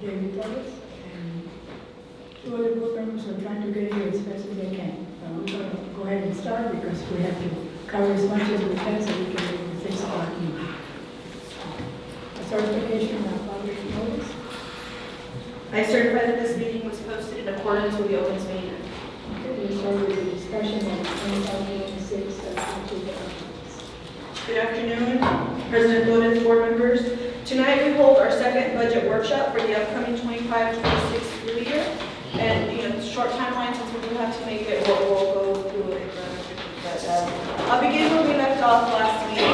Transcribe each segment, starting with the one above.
David Torres, and two other board members are trying to get here as fast as they can. We're going to go ahead and start because we have to cover as much as we can so we can get the 6 o'clock meeting. A certification of public notice. I certify that this meeting was posted in accordance with the Opens Meeting Act. Okay, we start with the discussion of 2026 budget amendments. Good afternoon, President Flores, board members. Tonight we hold our second budget workshop for the upcoming 25-26 school year. And, short timeline since we do have to make it, we'll go through it. But I'll begin where we left off last meeting.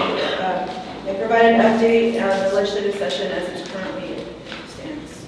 And provide an update on the legislative session as it currently stands.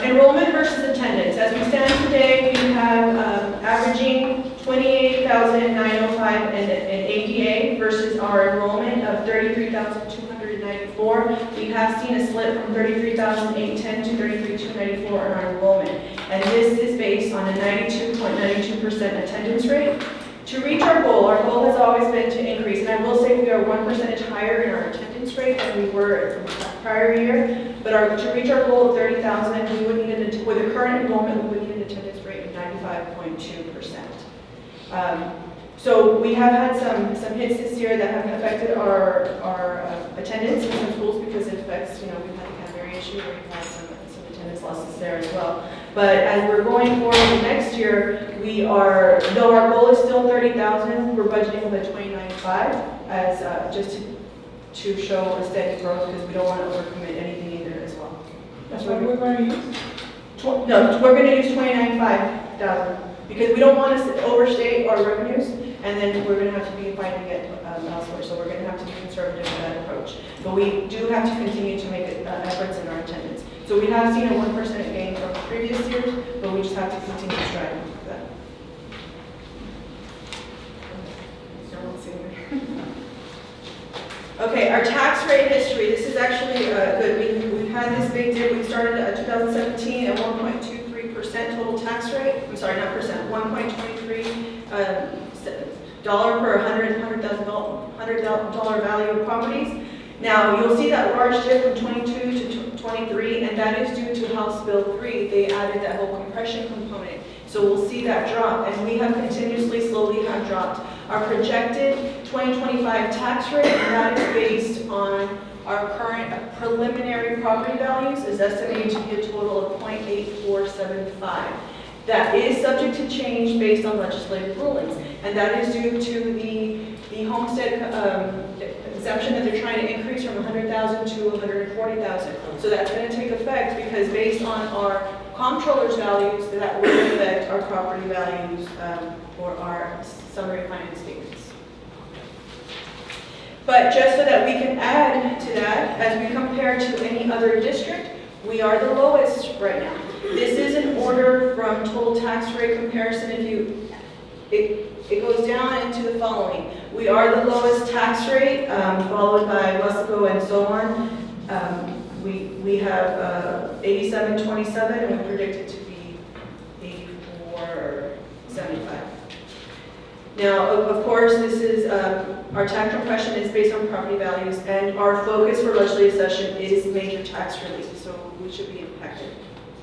Enrollment versus attendance. As we stand today, we have averaging 28,905 in ADA versus our enrollment of 33,294. We have seen a slip from 33,810 to 33,294 in our enrollment. And this is based on a 92.92% attendance rate. To reach our goal has always been to increase, and I will say we are 1 percentage higher in our attendance rate than we were the prior year, but to reach our goal of 30,000, we would need, with the current enrollment, we would need an attendance rate of 95.2%. So we have had some hits this year that have affected our attendance in some schools because it affects, we've had the Canterbury issue where we've had some attendance losses there as well. But as we're going forward to next year, we are, though our goal is still 30,000, we're budgeting with a 29.5 as just to show a steady growth because we don't want to overcommit anything either as well. That's what we're going to use? No, we're going to use 29,500 because we don't want to overstate our revenues, and then we're going to have to be fighting it elsewhere. So we're going to have to be conservative in that approach. But we do have to continue to make efforts in our attendance. So we have seen a 1% gain from previous years, but we just have to continue striving for that. Okay, our tax rate history. This is actually good. We've had this big dip. We started at 2017 at 1.23% total tax rate. I'm sorry, not percent. 1.23 dollar per $100,000 value of properties. Now you'll see that large dip from 22 to 23, and that is due to House Bill 3. They added that whole compression component. So we'll see that drop, and we have continuously, slowly have dropped. Our projected 2025 tax rate, and that is based on our current preliminary property values, is estimated to be a total of 0.8475. That is subject to change based on legislative rulings, and that is due to the homestead exemption that they're trying to increase from 100,000 to 140,000. So that's going to take effect because based on our comptroller's values, that will affect our property values or our summary finance statements. But just so that we can add to that, as we compare to any other district, we are the lowest right now. This is an order from total tax rate comparison. It goes down into the following. We are the lowest tax rate, followed by Wesco and so on. We have 87.27, and we predict it to be 84.75. Now, of course, this is our tax compression is based on property values, and our focus for legislative session is major tax relief, so we should be impacted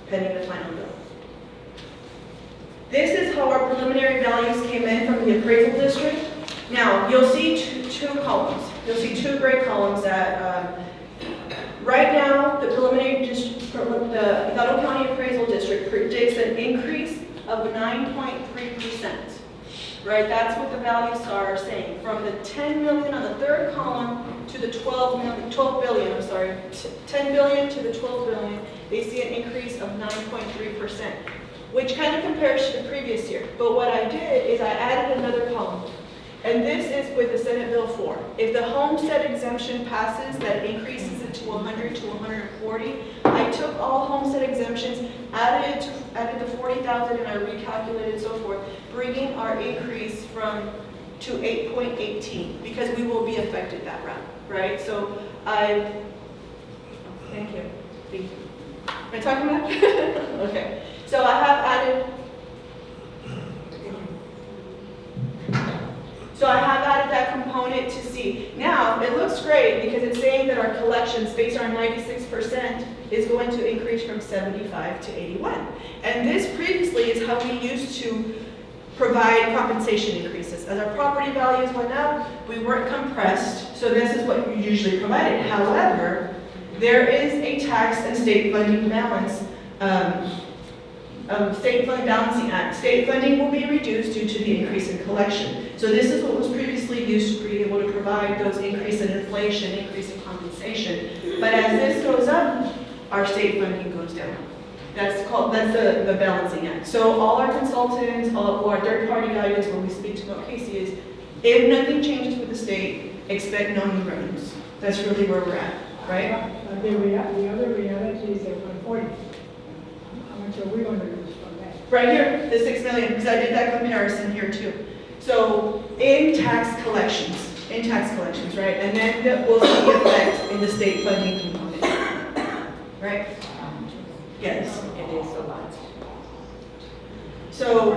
pending the final bill. This is how our preliminary values came in from the appraisal district. Now, you'll see two columns. You'll see two gray columns that right now the preliminary district, the Hidalgo County Appraisal District predicts an increase of 9.3%. Right, that's what the values are saying. From the 10 million on the third column to the 12 billion, 10 billion to the 12 billion, they see an increase of 9.3%, which kind of compares to the previous year. But what I did is I added another column, and this is with the Senate Bill 4. If the homestead exemption passes, that increases it to 100 to 140. I took all homestead exemptions, added the 40,000, and I recalculated so forth, bringing our increase to 8.18 because we will be affected that route, right? So thank you. Am I talking about? Okay. So I have added that component to see. Now, it looks looks great because it's saying that our collections based on 96% is going to increase from 75 to 81. And this previously is how we used to provide compensation increases. As our property values went up, we weren't compressed, so this is what we usually provided. However, there is a tax and state funding balance, state fund balancing act. State funding will be reduced due to the increase in collection. So this is what was previously used to be able to provide those increase in inflation, increase in compensation. But as this goes up, our state funding goes down. That's the balancing act. So all our consultants, all our third-party guidance when we speak to Mount Casey is, if nothing changes with the state, expect no new revenues. That's really where we're at, right? The other reality is that 140. How much are we going to lose from that? Right here, the 6 million, because I did that comparison here too. So in tax collections, right? And then we'll see the effect in the state funding component, right? Yes. It is a lot. So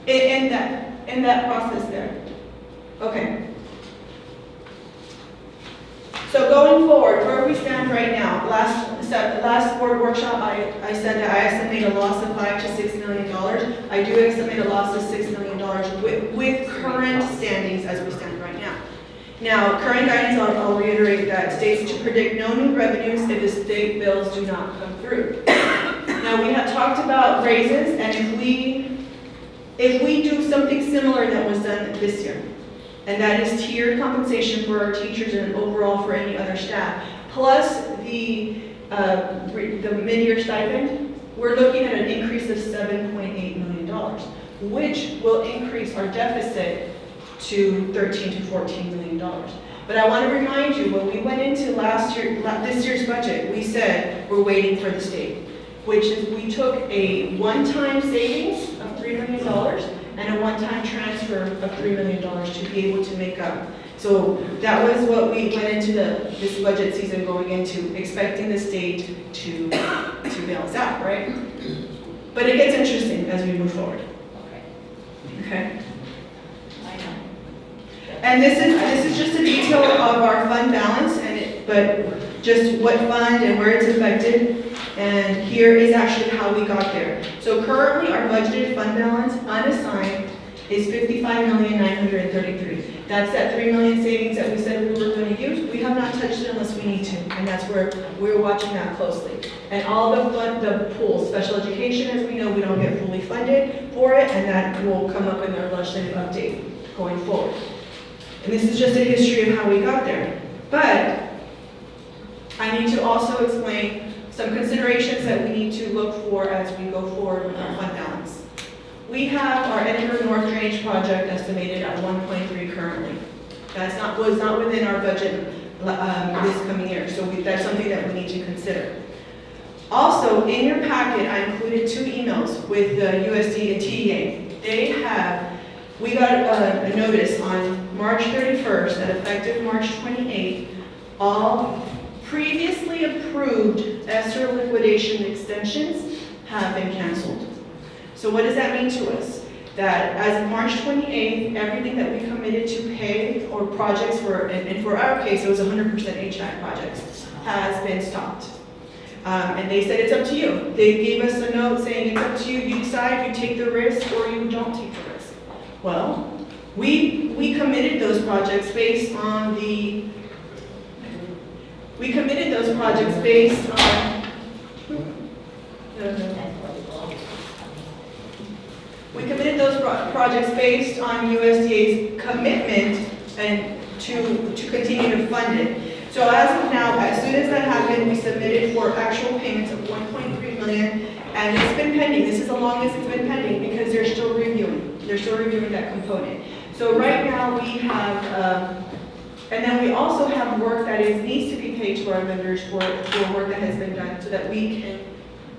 in that process there. Okay. So going forward, where we stand right now, last board workshop, I said that I estimate a loss of $5 to $6 million. I do estimate a loss of $6 million with current standings as we stand right now. Now, current guidance, I'll reiterate that states to predict no new revenues if the state bills do not come through. Now, we have talked about raises, and if we do something similar that was done this year, and that is tiered compensation for our teachers and overall for any other staff, plus the mid-year stipend, we're looking at an increase of $7.8 million, which will increase our deficit to $13 to $14 million. But I want to remind you, when we went into this year's budget, we said we're waiting for the state, which is we took a one-time savings of $3 million and a one-time transfer of $3 million to be able to make up. So that was what we went into this budget season going into, expecting the state to bail us out, right? But it gets interesting as we move forward. Okay? And this is just a detail of our fund balance, but just what fund and where it's affected. And here is actually how we got there. So currently our budgeted fund balance unassigned is $55,933,000. That's that $3 million savings that we said we were going to use. We have not touched it unless we need to, and that's where we're watching that closely. And all the pools, special education, as we know, we don't get fully funded for it, and that will come up in our legislative update going forward. And this is just a history of how we got there. But I need to also explain some considerations that we need to look for as we go forward with our fund balance. We have our Edinburgh North Drainage project estimated at 1.3 currently. Was not within our budget this coming year, so that's something that we need to consider. Also, in your packet, I included 2 emails with the USD and TEA. We got a notice on March 31st that effective March 28th, all previously approved ESSER liquidation extensions have been canceled. So what does that mean to us? That as of March 28th, everything that we committed to pay or projects and for our case, it was 100% HVAC projects, has been stopped. And they said it's up to you. They gave us a note saying it's up to you. You decide, you take the risk or you don't take the risk. Well, we committed those projects based on We committed those projects based on USDA's commitment and to continue to fund it. So as of now, as soon as that happened, we submitted for actual payments of $1.3 million, and it's been pending. This is the longest it's been pending because they're still reviewing. They're still reviewing that component. So right now we have, and then we also have work that needs to be paid to our vendors for work that has been done so that we can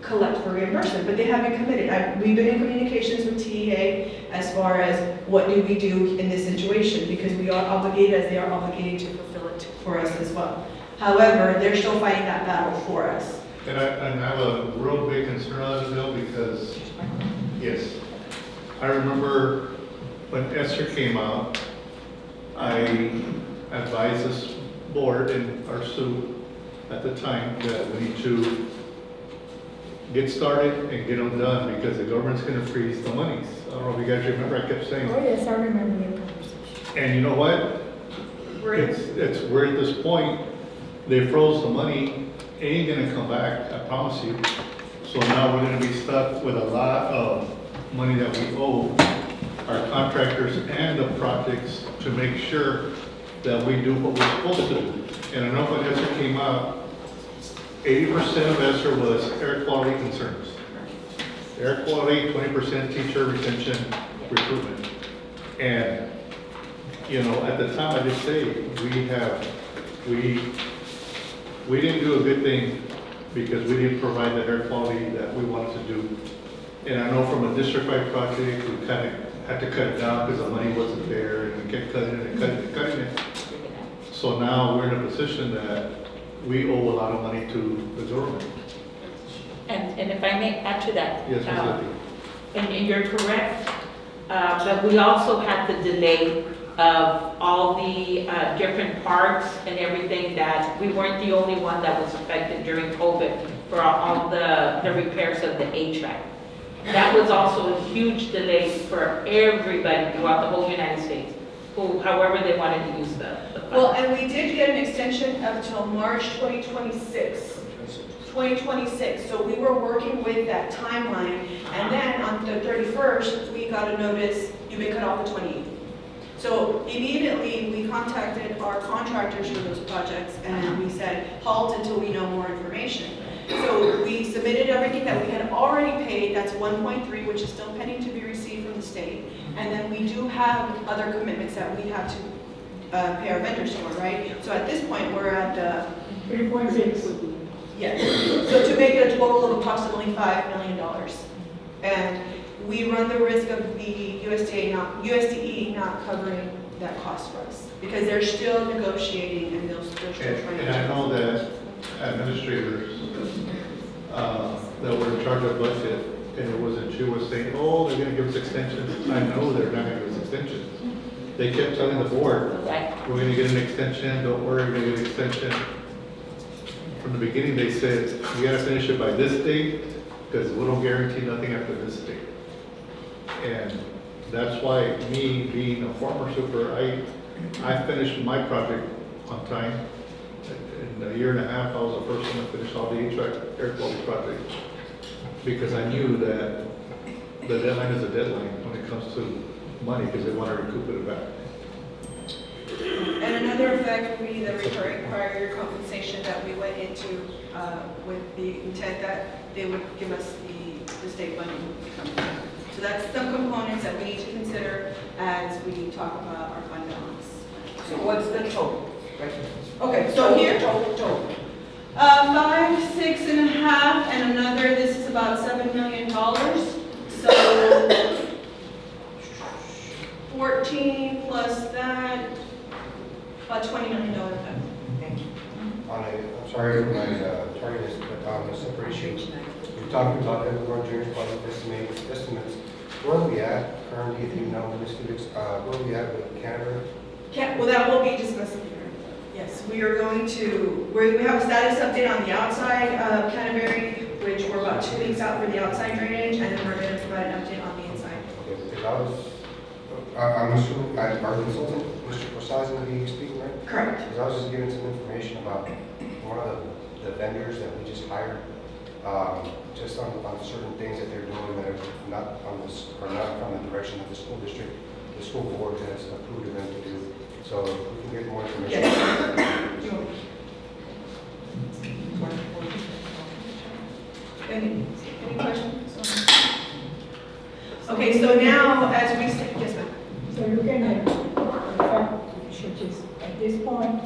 collect for reimbursement, but they haven't committed. We've been in communications with TEA as far as what do we do in this situation, because we are obligated as they are obligated to fulfill it for us as well. However, they're still fighting that battle for us. And I have a real big concern on this bill because, yes, I remember when ESSER came out, I advised this board and our Sue at the time that we need to get started and get them done because the government's gonna freeze the monies. I don't know if you guys remember, I kept saying, Oh, yes, I remember that conversation. and you know what? We're at this point, they froze the money, ain't gonna come back, I promise you. So now we're gonna be stuck with a lot of money that we owe our contractors and the projects to make sure that we do what we're supposed to do. And I know when ESSER came out, 80% of ESSER was air quality concerns. Air quality, 20% teacher retention, recruitment. And, you know, at the time, I just say, we didn't do a good thing because we didn't provide the air quality that we wanted to do. And I know from a district-wide project, we kind of had to cut it down because the money wasn't there, and we kept cutting it and cutting it and cutting it. So now we're in a position that we owe a lot of money to the government. And if I may add to that. Yes, Ms. Levy. And you're correct, but we also had the delay of all the different parts and everything that we weren't the only one that was affected during COVID for all the repairs of the HVAC. That was also a huge delay for everybody throughout the whole United States, who, however they wanted to use the funds. Well, and we did get an extension up until March 2026. 2026, so we were working with that timeline, and then on the 31st, we got a notice, you've been cut off the 28th. So immediately, we contacted our contractors for those projects, and we said, halt until we know more information. So we submitted everything that we had already paid, that's 1.3, which is still pending to be received from the state, and then we do have other commitments that we have to pay our vendors for, right? So at this point, we're at 3.6. yes. So to make it a total of approximately $5 million. And we run the risk of the USDE not covering that cost for us, because they're still negotiating and they're still trying to. And I know that administrators that were in charge of budget, and it wasn't you, was saying, oh, they're gonna give us extensions. I know they're not gonna give us extensions. They kept telling the board, Right. we're gonna get an extension, don't worry, we're gonna get an extension. From the beginning, they said, we gotta finish it by this date, because we don't guarantee nothing after this date. And that's why me, being a former super, I finished my project on time. In a year and a half, I was the first one to finish all the HVAC air quality projects. Because I knew that the deadline is a deadline when it comes to money, because they want to recoup it back. And another effect would be the recurring prior year compensation that we went into with the intent that they would give us the state funding coming in. So that's some components that we need to consider as we talk about our fund balance. So what's the total? Okay, so here, Total. 5, 6.5, and another, this is about $7 million. So 14 plus that, about $20 million effect. Thank you. I'm sorry, my target is, but on the separation, we're talking about everyone during public estimates. Where are we at currently, if you know, Ms. Felix, where are we at with Canada? Well, that will be discussed later. Yes, we are going to, we have a status update on the outside of Canterbury, which we're about 2 weeks out for the outside drainage, and then we're going to provide an update on the inside. Okay, because I'm assuming, our consultant, Mr. Prasad, is going to be speaking, right? Correct. Because I was just giving some information about one of the vendors that we just hired, just on certain things that they're doing that are not on this, or not from the direction of the school district, the school board has approved them to do. So if we can get more information. Yes. Any questions? Okay, so now as we say, yes, ma'am. So you can have, in fact, which is at this point,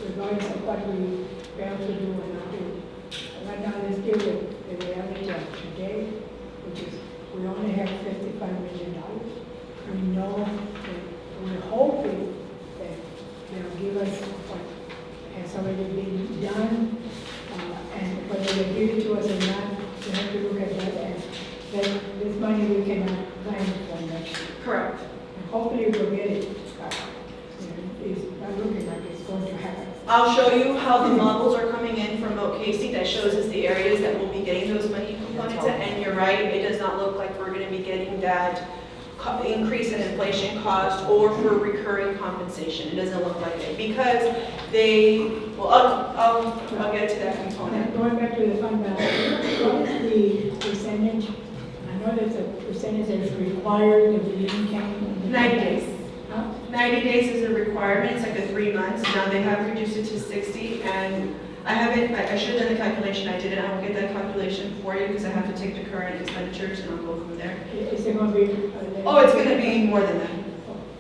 regardless of what we fail to do or not do, right now, let's deal with the reality of today, which is we only have $55 million. We know that we're hoping that they'll give us what has already been done, and whether they give it to us or not, we have to look at that as that this money we cannot claim for next year. Correct. And hopefully we'll get it. It's not looking I'll show you how the models are coming in from Oak Casey that shows us the areas that will be getting those money components. And you're right, it does not look like we're gonna be getting that increase in inflation cost or for recurring compensation. It doesn't look like it because I'll get to that component. Going back to the fund balance, what is the percentage? I know there's a percentage that's required of the income. 90 days. Huh? 90 days is a requirement, it's like the 3 months. Now they have reduced it to 60 and I should have done the calculation, I didn't. I will get that calculation for you because I have to take the current expenditures and I'll go from there. Is it going to be? Oh, it's going to be more than that.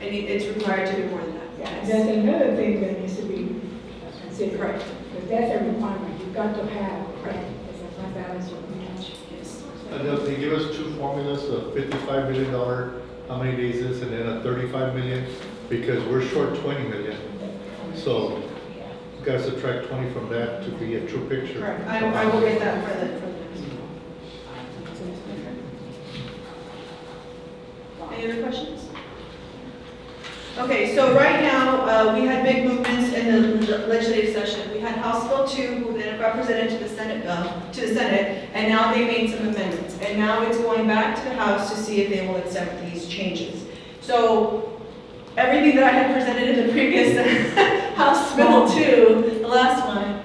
It's required to be more than that. Yeah, Yes. that's another thing that needs to be considered. Correct. But that's a requirement, you've got to have that as a fund balance or match. Yes. They give us two formulas, a $55 million, how many days is, and then a 35 million, because we're short 20 million. So, you gotta subtract 20 from that to be a true picture. Correct. I will get that for the next one. Any other questions? Okay, so right now, we had big movements in the legislative session. We had House Bill 2, who then got presented to the Senate and now they made some amendments. And now it's going back to the House to see if they will accept these changes. So, everything that I had presented in the previous House Bill 2, the last one,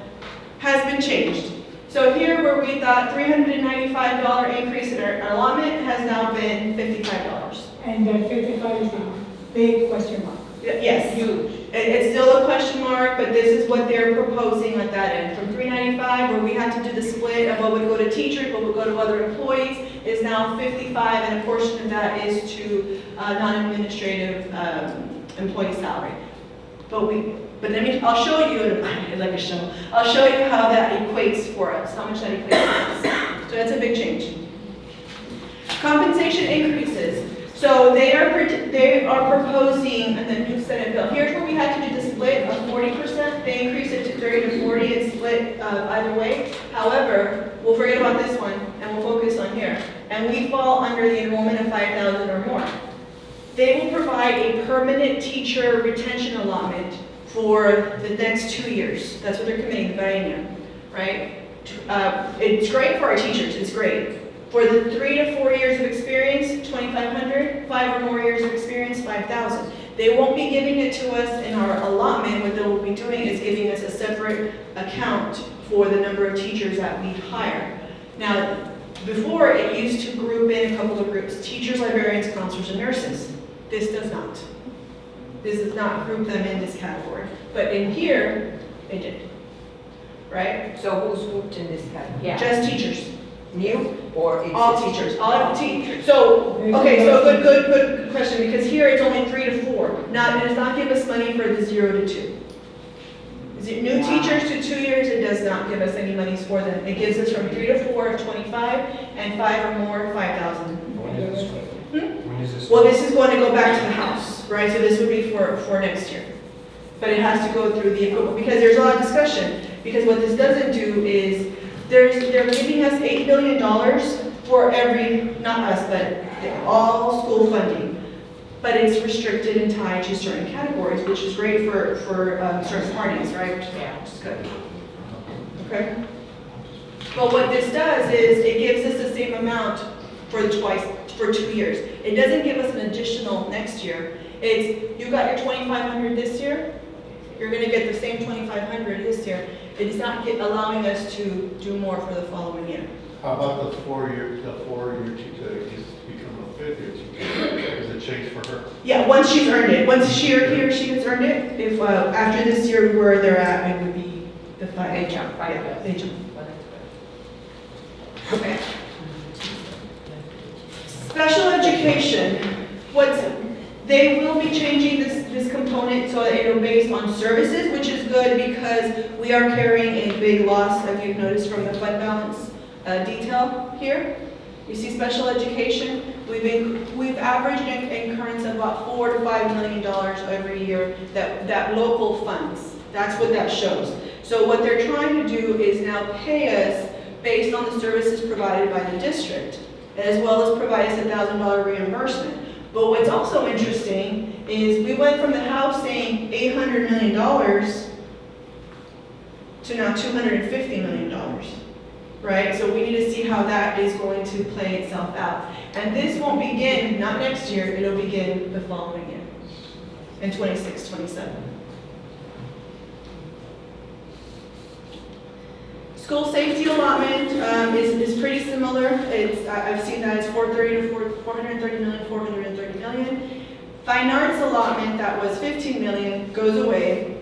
has been changed. So here where we thought $395 increase in our allotment has now been $55. And that 55 is a big question mark. Yes, Huge. it's still a question mark, but this is what they're proposing at that end. From $395, where we had to do the split of what would go to teachers, what would go to other employees, is now $55, and a portion of that is to non-administrative employee salary. I'll show you, like a show, I'll show you how that equates for us, how much that equates for us. So that's a big change. Compensation increases. So they are proposing in the new Senate bill. Here's where we had to do the split of 40%. They increased it to 30 to 40 and split either way. However, we'll forget about this one and we'll focus on here. And we fall under the enrollment of 5,000 or more. They will provide a permanent teacher retention allotment for the next 2 years. That's what they're committing, the biennium, right? It's great for our teachers, it's great. For the 3 to 4 years of experience, 2,500, 5 or more years of experience, 5,000. They won't be giving it to us in our allotment. What they'll be doing is giving us a separate account for the number of teachers that we hire. Now, before it used to group in a couple of groups, teachers, librarians, counselors, and nurses. This does not. This does not group them in this category. But in here, it did. Right? So who's grouped in this category? Yeah. Just teachers. New or existing? All teachers, all teachers. So, okay, so good question, because here it's only 3 to 4. Now, it does not give us money for the 0 to 2. Is it new teachers to 2 years? It does not give us any monies for them. It gives us from 3 to 4 of 25, and 5 or more, 5,000. When is this? When is this? Well, this is going to go back to the House, right? So this would be for next year. But it has to go through the approval, because there's a lot of discussion. Because what this doesn't do is, they're giving us $8 billion for not us, but all school funding. But it's restricted and tied to certain categories, which is great for certain parties, right? Yeah. Which is good. Okay? But what this does is, it gives us the same amount for 2 years. It doesn't give us an additional next year. It's, you got your 2,500 this year, you're gonna get the same 2,500 this year. It is not allowing us to do more for the following year. How about the four-year teacher that used to become a fifth-year teacher? Is it changed for her? Yeah, once she's earned it. Once he or she has earned it, if after this year where they're at, it would be the 5. They jump, right? Yeah, they jump. Well, that's good. Okay. Special education, they will be changing this component so that it'll based on services, which is good because we are carrying a big loss, as you've noticed from the fund balance detail here. You see special education, we've averaged an incurrence of about $4 to $5 million every year that local funds. That's what that shows. So what they're trying to do is now pay us based on the services provided by the district, as well as provide us a $1,000 reimbursement. But what's also interesting is we went from the House saying $800 million to now $250 million, right? So we need to see how that is going to play itself out. And this won't begin, not next year, it'll begin the following year, in 26, 27. School safety allotment is pretty similar. I've seen that it's 430 million. Fine arts allotment that was 15 million goes away.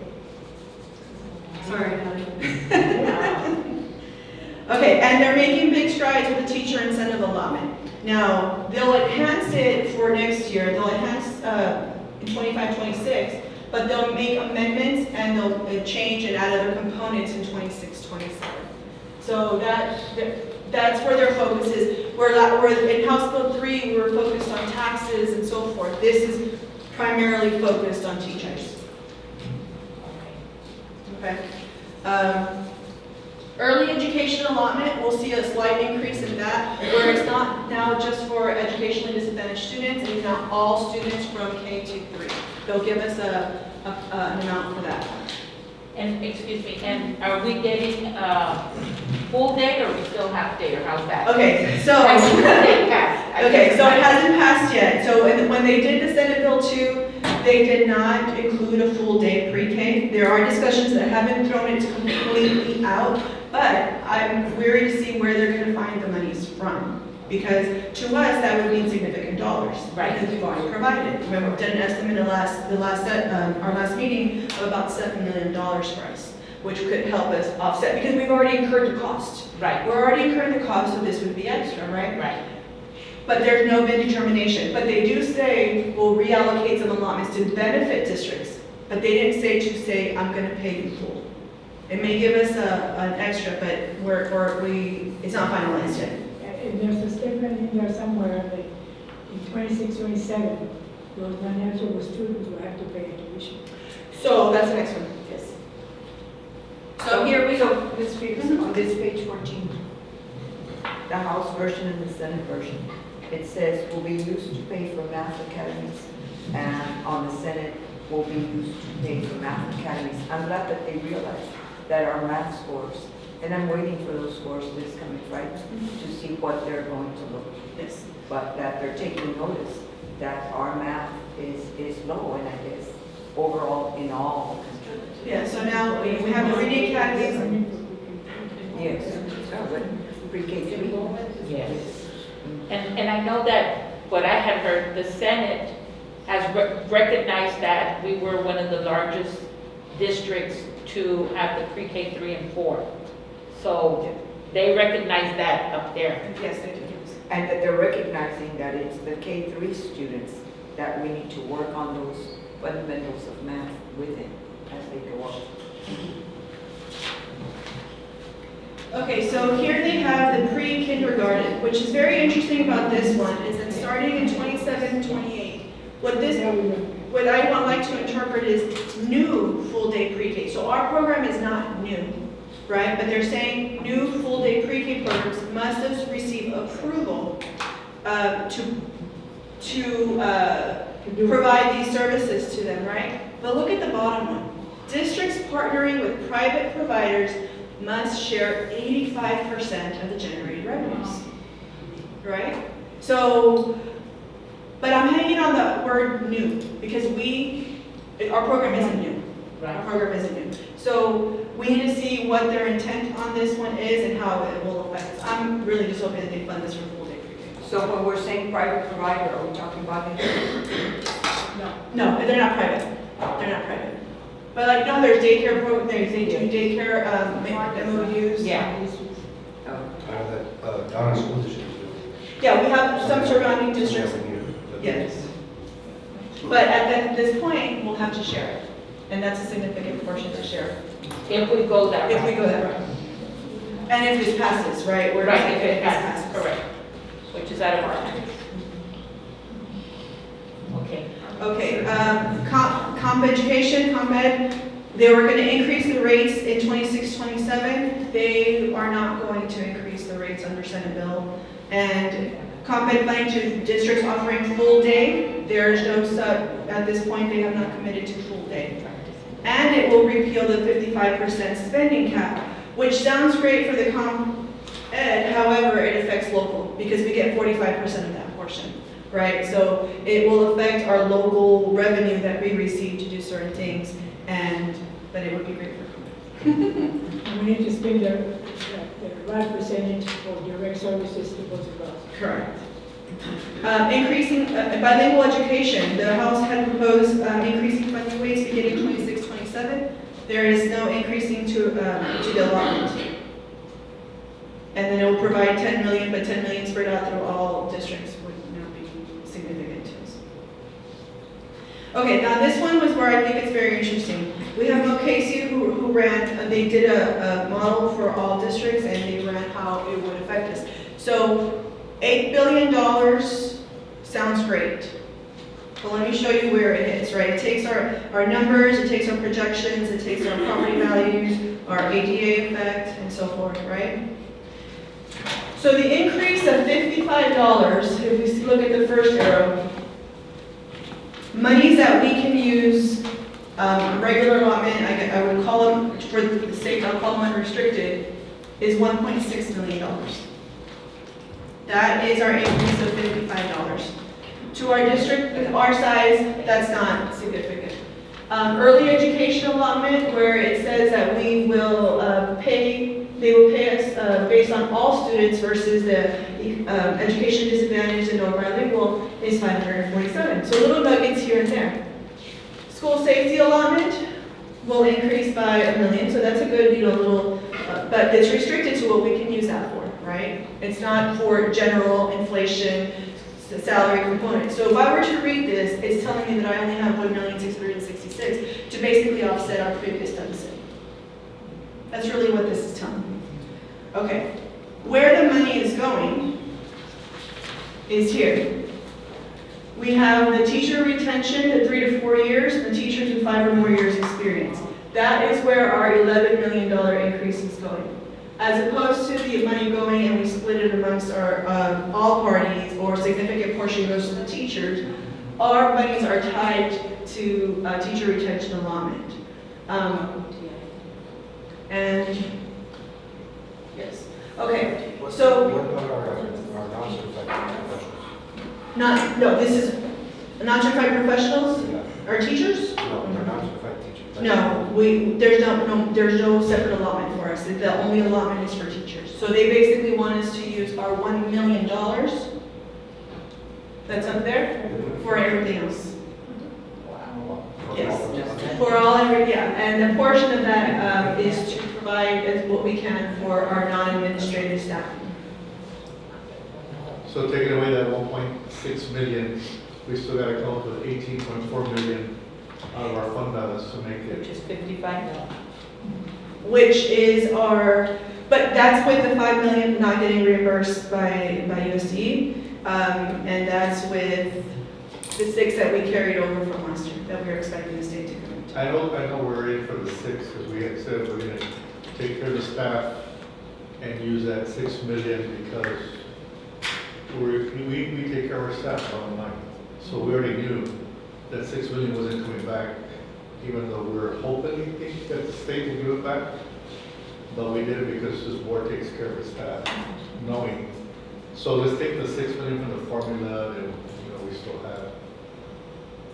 Sorry. Okay, and they're making big strides with the teacher incentive allotment. Now, they'll enhance it for next year. They'll enhance in 25, 26, but they'll make amendments and they'll change and add other components in 26, 27. So that's where their focus is. We're in House Bill 3, we were focused on taxes and so forth. This is primarily focused on teachers. Okay. Early education allotment, we'll see a slight increase in that, where it's not now just for educationally disadvantaged students, it's now all students from K to 3. They'll give us an amount for that. And, excuse me, and are we getting full day or we still half day, or how's that? Okay, so. Has the full day passed? Okay, so it hasn't passed yet. So when they did the Senate Bill 2, they did not include a full day pre-K. There are discussions that haven't thrown it completely out, but I'm weary to see where they're going to find the monies from. Because to us, that would mean significant dollars. Right. Because we've already provided. Remember, we did an estimate in our last meeting of about $7 million for us, which could help us offset, because we've already incurred the cost. Right, We're already incurring the cost, so this would be extra, right? right. But there's no been determination. But they do say we'll reallocate some allotments to benefit districts. But they didn't say, I'm going to pay you full. It may give us an extra, but it's not finalized yet. And there's a statement in there somewhere that in 26, 27, those non-eligible students will have to pay tuition. So that's the next one. Yes. So here we go. Ms. Peters, on this page 14, the House version and the Senate version, it says will be used to pay for math academies, and on the Senate will be used to pay for math academies. I'm glad that they realize that our math scores, and I'm waiting for those scores this coming Friday to see what they're going to look. Yes. But that they're taking notice that our math is low, and I guess overall in all the country. Yeah, so now we have the reading academies. Yes, but pre-K 3. Yes. And I know that what I had heard, the Senate has recognized that we were one of the largest districts to have the pre-K 3 and 4. So they recognize that up there. Yes, they do. And that they're recognizing that it's the K-3 students that we need to work on those fundamentals of math with it as they go up. Okay, so here they have the pre-kindergarten, which is very interesting about this one, is that starting in 27, 28, what I would like to interpret is new full-day pre-K. So our program is not new, right? But they're saying new full-day pre-K programs must have received approval to provide these services to them, right? But look at the bottom one. Districts partnering with private providers must share 85% of the generated revenues, right? So, but I'm hanging on the word new because our program isn't new. Our program isn't new. So we need to see what their intent on this one is and how it will affect us. I'm really just hoping that they fund this for full day pre-K. So when we're saying private provider, are we talking about it? No, they're not private. They're not private. But like, no, there's daycare programs, they do daycare, MOUs. Yeah. Oh. I know that Donna School District is doing. Yeah, we have some surrounding districts. Yes. But at this point, we'll have to share it. And that's a significant portion to share. If we go that route. If we go that route. And if this passes, right? We're Right, saying if it passes, correct. Which is out of our hands. Okay. Okay, comp education, comp ed, they were going to increase the rates in 26, 27. They are not going to increase the rates under Senate bill. And comp ed planning to districts offering full day, there's no at this point, they have not committed to full day. And it will repeal the 55% spending cap, which sounds great for the comp ed, however, it affects local, because we get 45% of that portion, right? So it will affect our local revenue that we receive to do certain things, but it would be great for comp ed. And we need to spend the right percentage for direct services to both of us. Correct. Increasing bilingual education, the House had proposed increasing funding rates beginning 26-27. There is no increasing to the allotment. And then it will provide 10 million, but 10 million spread out through all districts would not be significant to us. Okay, now this one was where I think it's very interesting. We have Mokasey who ran, they did a model for all districts and they ran how it would affect us. So $8 billion sounds great. But let me show you where it hits, right? It takes our numbers, it takes our projections, it takes our property values, our ADA effect, and so forth, right? So the increase of $55, if we look at the first arrow, monies that we can use, regular allotment, I would call them, for the sake, I'll call them unrestricted, is $1.6 million. That is our increase of $55. To our district, our size, that's not significant. Early education allotment, where it says that we will they will pay us based on all students versus the education disadvantaged and or bilingual, is $547. So little nuggets here and there. School safety allotment will increase by $1 million, so that's a good, little, but it's restricted to what we can use that for, right? It's not for general inflation, the salary component. So if I were to read this, it's telling me that I only have $1,666,000 to basically offset our previous deficit. That's really what this is telling me. Okay, where the money is going is here. We have the teacher retention at 3 to 4 years, and the teachers with 5 or more years experience. That is where our $11 million increase is going. As opposed to the money going and we split it amongst our all parties, or a significant portion goes to the teachers, our monies are tied to teacher retention allotment. And, yes, okay, so, What about our non-certified professionals? no, this is non-certified professionals, Yeah. our teachers? No, they're non-certified teachers. No, there's no separate allotment for us. The only allotment is for teachers. So they basically want us to use our $1 million that's up there for everything else. Yes, for all, and a portion of that is to provide as what we can for our non-administrative staff. So taking away that 1.6 million, we still gotta come up with 18.4 million out of our fund balance to make Which it. is 55 now. Which is but that's with the 5 million not getting reimbursed by USD, and that's with the 6 that we carried over from last year that we were expecting the state to come into. I know we're in for the 6, because we had said we're gonna take care of the staff and use that 6 million because we take care of our staff bottom line. So we already knew that 6 million wasn't coming back, even though we were hoping that the state would give it back. But we did it because this board takes care of its staff, knowing. So let's take the 6 million from the formula, and we still have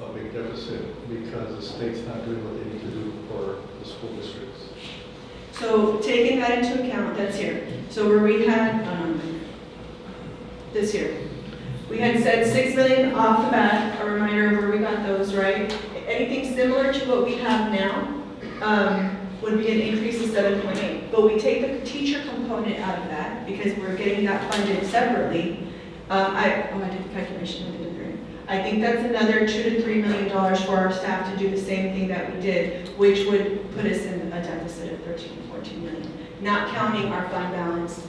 a big deficit because the state's not doing what they need to do for the school districts. So taking that into account, that's here. So where we had, this here. We had said 6 million off the bat, a reminder of where we got those, right? Anything similar to what we have now would be an increase of 7.8. But we take the teacher component out of that because we're getting that funded separately. I did the calculation, I did it. I think that's another $2 to $3 million for our staff to do the same thing that we did, which would put us in a deficit of 13 to 14 million, not counting our fund balance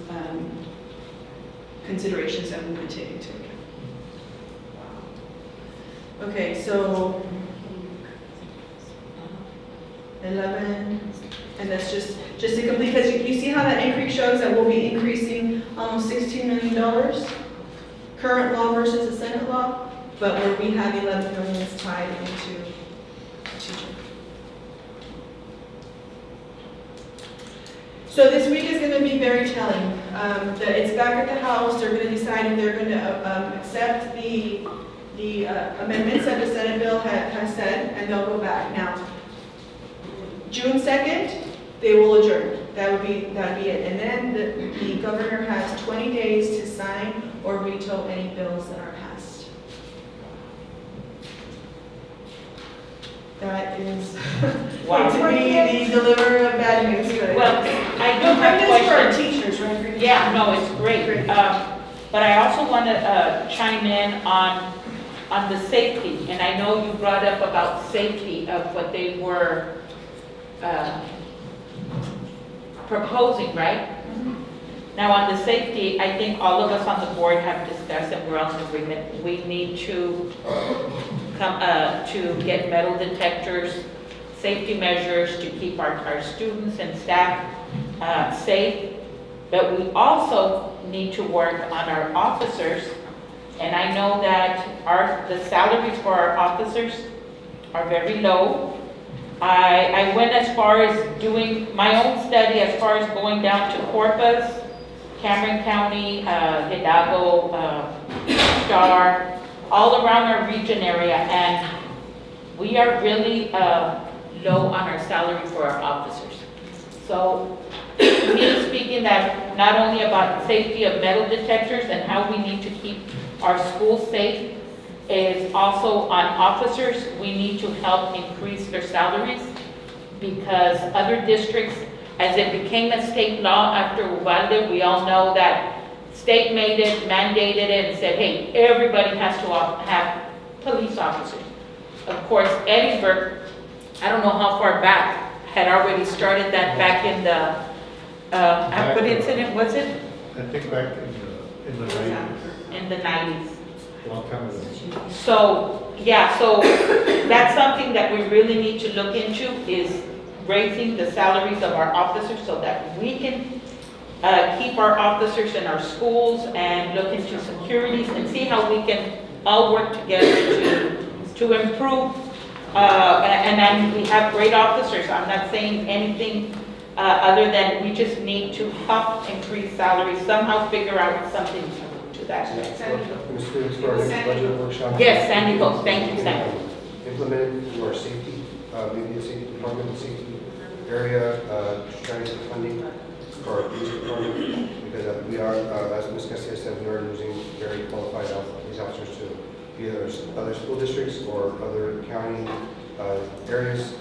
considerations that we would take into account. Okay, so 11, and that's just to complete, because you see how that increase shows that we'll be increasing almost $16 million, current law versus the Senate law, but where we have 11 million is tied into teaching. So this week is gonna be very telling. It's back at the House, they're gonna decide if they're gonna accept the amendments that the Senate bill has said, and they'll go back. Now, June 2nd, they will adjourn. That'd be it. And then the governor has 20 days to sign or veto any bills that are passed. That is, Wow. to be the deliverer of bad news, but. Well, I do No, have great news for our questions. teachers, right? Yeah, no, it's great. Great. But I also want to chime in on the safety. And I know you brought up about safety of what they were proposing, right? Now, on the safety, I think all of us on the board have discussed and we're on agreement. We need to to get metal detectors, safety measures to keep our students and staff safe. But we also need to work on our officers. And I know that the salaries for our officers are very low. I went as far as doing my own study, as far as going down to Corpus, Cameron County, Hidalgo, Star, all around our region area, and we are really low on our salary for our officers. So, me speaking that not only about safety of metal detectors and how we need to keep our schools safe, is also on officers. We need to help increase their salaries because other districts, as it became a state law after Uvalde, we all know that state made it, mandated it, and said, hey, everybody has to have police officers. Of course, Edinburgh, I don't know how far back, had already started that back in the, what incident was it? I think back in the 90s, In the 90s. long time ago. So, yeah, so that's something that we really need to look into is raising the salaries of our officers so that we can keep our officers in our schools and look into securities and see how we can all work together to improve. And then we have great officers. I'm not saying anything other than we just need to help increase salaries, somehow figure out something to that effect. Students for our next budget workshop. Yes, Sandy Hook, thank you, Sandy. Implement to our safety, maybe the safety department, the safety area, trying to get the funding for our police department, because we are, as Ms. Garcia said, we are losing very qualified police officers to either other school districts or other county areas,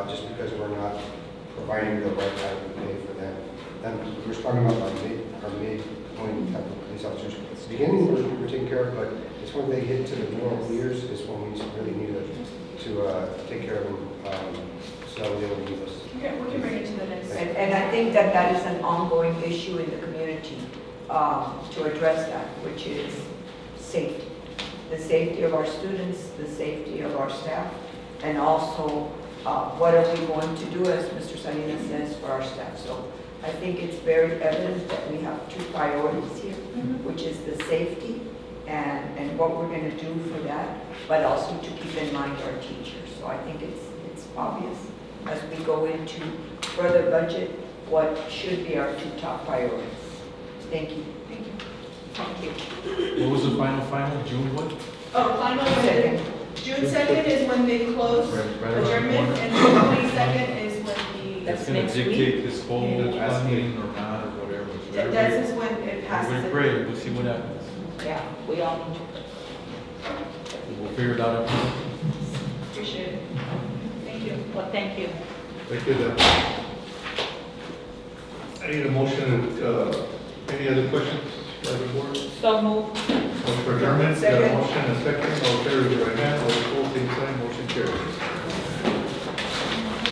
just because we're not providing the right type of pay for them. And we're talking about our mid-point type of police officers. At the beginning, we're taking care of, but it's when they get to the middle years is when we really need to take care of them, so that they don't leave us. Okay, we can bring it to the next. And I think that that is an ongoing issue in the community to address that, which is safety. The safety of our students, the safety of our staff, and also what are we going to do, as Mr. Salinas says, for our staff. So I think it's very evident that we have two priorities here, which is the safety and what we're going to do for that, but also to keep in mind our teachers. So I think it's obvious as we go into further budget what should be our two top priorities. Thank you. Thank you. Thank you. What was the final, June what? Oh, final Second. June 2nd is when they close Right around the adjournment, corner. and June 22nd is when That's It's gonna next dictate this whole Yeah. asking or not or whatever. So that everybody- is when it passes. Everybody pray, we'll see what happens. Yeah, we all need to. We'll figure it out. Appreciate it. Thank you. Well, thank you. Thank you, Dan. I need a motion, any other questions by the board? So moved. Motion for adjournment, got a Second. motion and a second, all in favor, raise your right hand, all opposed, same sign, motion carries.